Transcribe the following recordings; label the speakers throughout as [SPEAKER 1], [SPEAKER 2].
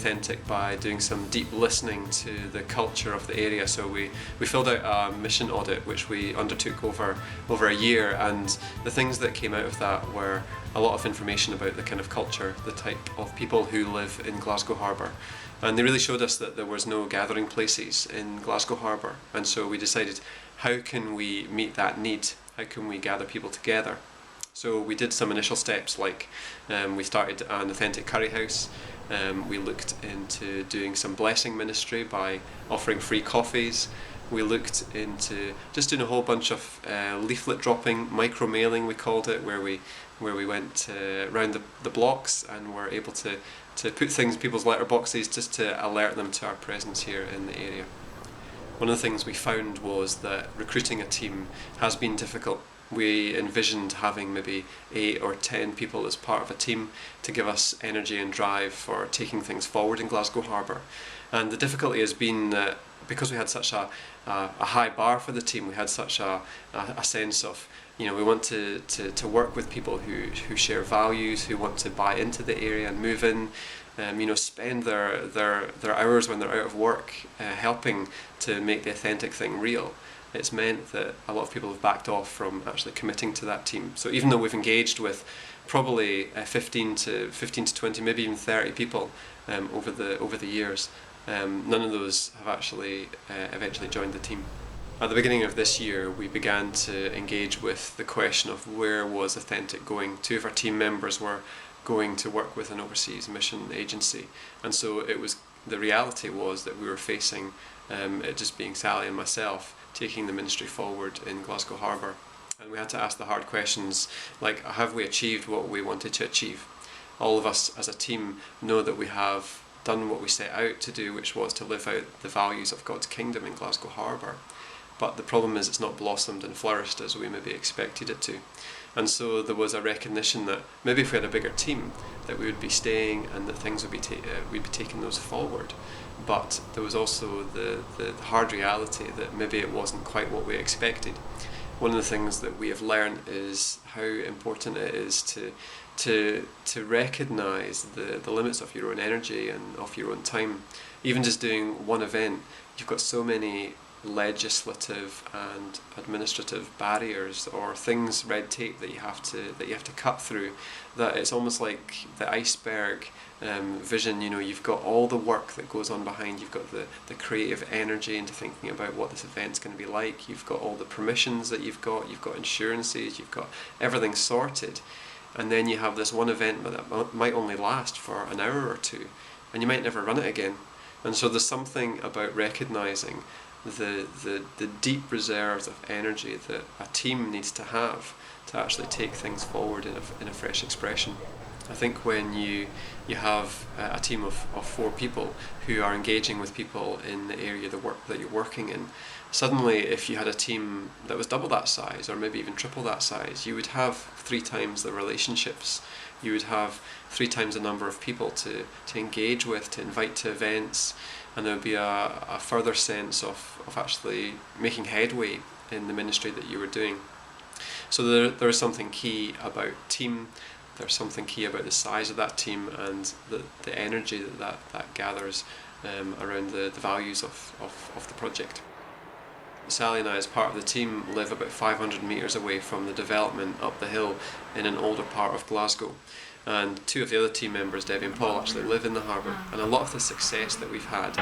[SPEAKER 1] authentic by doing some deep listening to the culture of the area. So we filled out a mission audit which we undertook over a year, and the things that came out of that were a lot of information about the kind of culture, the type of people who live in Glasgow Harbour. And they really showed us that there was no gathering places in Glasgow Harbour, and so we decided, how can we meet that need? How can we gather people together? So we did some initial steps, like we started an authentic curry house. We looked into doing some blessing ministry by offering free coffees. We looked into just doing a whole bunch of leaflet dropping, micro mailing we called it, where we went around the blocks and were able to put things in people's letterboxes just to alert them to our presence here in the area. One of the things we found was that recruiting a team has been difficult. We envisioned having maybe 8 or 10 people as part of a team to give us energy and drive for taking things forward in Glasgow Harbour. And the difficulty has been that because we had such a high bar for the team, we had such a sense of, we want to work with people who share values, who want to buy into the area and move in, spend their hours when they're out of work helping to make the authentic thing real. It's meant that a lot of people have backed off from actually committing to that team. So even though we've engaged with probably 15 to 20, maybe even 30 people over the years, none of those have actually eventually joined the team. At the beginning of this year, we began to engage with the question of where was authentic going. 2 of our team members were going to work with an overseas mission agency, and so the reality was that we were facing it just being Sally and myself taking the ministry forward in Glasgow Harbour. And we had to ask the hard questions like, have we achieved what we wanted to achieve? All of us as a team know that we have done what we set out to do, which was to live out the values of God's kingdom in Glasgow Harbour. But the problem is it's not blossomed and flourished as we maybe expected it to. And so there was a recognition that maybe if we had a bigger team, that we would be staying and that things would be we'd be taking those forward. But there was also the hard reality that maybe it wasn't quite what we expected. One of the things that we have learned is how important it is to recognise the limits of your own energy and of your own time. Even just doing one event, you've got so many legislative and administrative barriers or things, red tape that you have to cut through, that it's almost like the iceberg vision. You've got all the work that goes on behind, you've got the creative energy into thinking about what this event's going to be like, you've got all the permissions that you've got insurances, you've got everything sorted, and then you have this one event that might only last for an hour or two, and you might never run it again. And so there's something about recognising the deep reserves of energy that a team needs to have to actually take things forward in a fresh expression. I think when you have a team of 4 people who are engaging with people in the area of the work that you're working in, suddenly if you had a team that was double that size or maybe even triple that size, you would have 3 times the relationships, you would have 3 times the number of people to engage with, to invite to events, and there would be a further sense of actually making headway in the ministry that you were doing. So there is something key about team, there's something key about the size of that team and the energy that gathers around the values of the project. Sally and I, as part of the team, live about 500 metres away from the development up the hill in an older part of Glasgow. And 2 of the other team members, Debbie and Paul, actually live in the harbour. And a lot of the success that we've had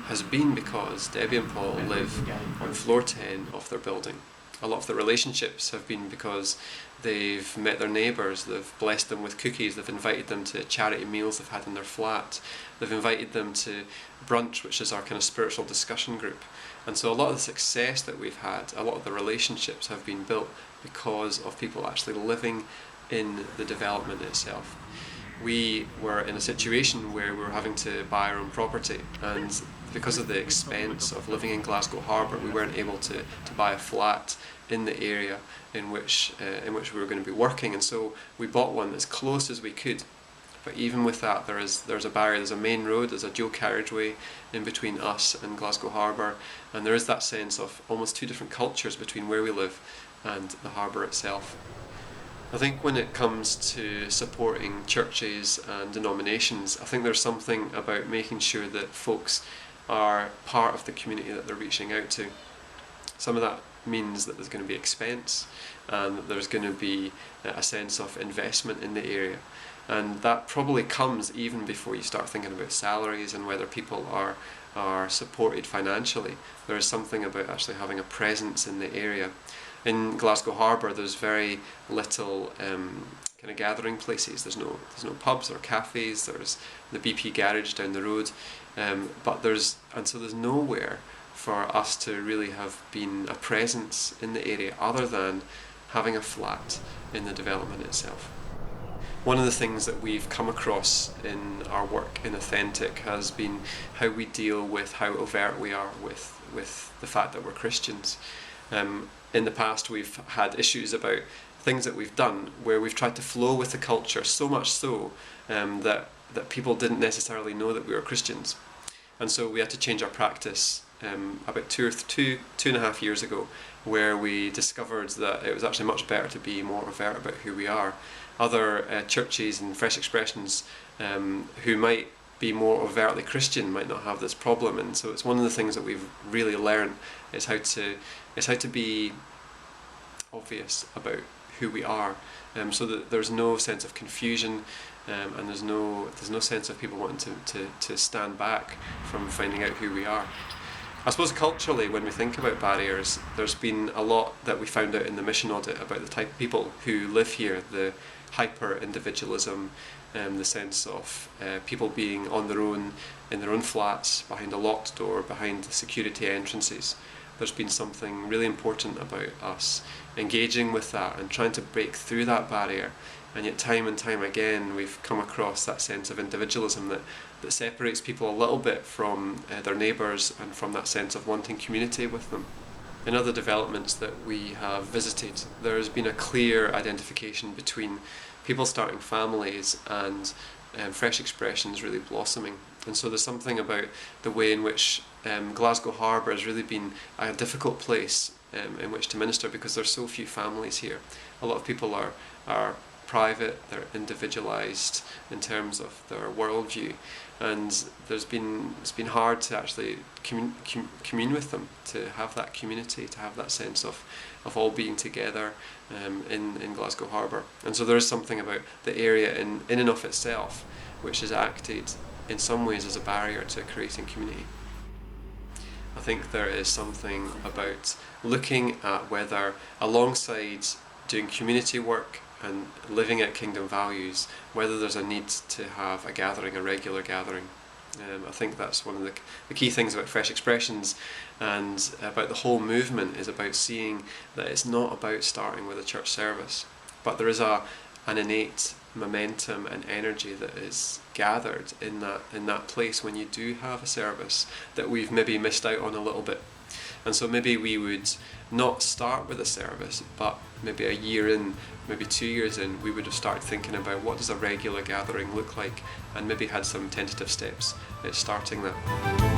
[SPEAKER 1] has been because Debbie and Paul live on floor 10 of their building. A lot of the relationships have been because they've met their neighbours, they've blessed them with cookies, they've invited them to charity meals they've had in their flat, they've invited them to brunch, which is our kind of spiritual discussion group. And so a lot of the success that we've had, a lot of the relationships have been built because of people actually living in the development itself. We were in a situation where we were having to buy our own property, and because of the expense of living in Glasgow Harbour, we weren't able to buy a flat in the area in which we were going to be working, and so we bought one as close as we could. But even with that, there's a barrier, there's a main road, there's a dual carriageway in between us and Glasgow Harbour, and there is that sense of almost 2 different cultures between where we live and the harbour itself. I think when it comes to supporting churches and denominations, I think there's something about making sure that folks are part of the community that they're reaching out to. Some of that means that there's going to be expense, and that there's going to be a sense of investment in the area. And that probably comes even before you start thinking about salaries and whether people are supported financially. There is something about actually having a presence in the area. In Glasgow Harbour, there's very little kind of gathering places. There's no pubs or cafes. There's the BP garage down the road, so there's nowhere for us to really have been a presence in the area other than having a flat in the development itself. One of the things that we've come across in our work in Authentic has been how we deal with how overt we are with the fact that we're Christians. In the past, we've had issues about things that we've done where we've tried to flow with the culture, so much so that people didn't necessarily know that we were Christians. And so we had to change our practice about two and a half years ago, where we discovered that it was actually much better to be more overt about who we are. Other churches and fresh expressions who might be more overtly Christian might not have this problem, and so it's one of the things that we've really learned is how to be obvious about who we are, so that there's no sense of confusion, and there's no sense of people wanting to stand back from finding out who we are. I suppose culturally, when we think about barriers, there's been a lot that we found out in the mission audit about the type of people who live here, the hyper-individualism, the sense of people being on their own, in their own flats, behind a locked door, behind the security entrances. There's been something really important about us engaging with that and trying to break through that barrier, and yet time and time again we've come across that sense of individualism that separates people a little bit from their neighbours and from that sense of wanting community with them. In other developments that we have visited, there has been a clear identification between people starting families and fresh expressions really blossoming. And so there's something about the way in which Glasgow Harbour has really been a difficult place in which to minister, because there's so few families here. A lot of people are private, they're individualised in terms of their worldview, and it's been hard to actually commune with them, to have that community, to have that sense of all being together in Glasgow Harbour. And so there is something about the area in and of itself which has acted in some ways as a barrier to creating community. I think there is something about looking at whether, alongside doing community work and living at kingdom values, whether there's a need to have a gathering, a regular gathering. I think that's one of the key things about Fresh Expressions and about the whole movement, is about seeing that it's not about starting with a church service, but there is an innate momentum and energy that is gathered in that place when you do have a service that we've maybe missed out on a little bit. And so maybe we would not start with a service, but maybe a year in, maybe 2 years in, we would have started thinking about what does a regular gathering look like, and maybe had some tentative steps at starting that.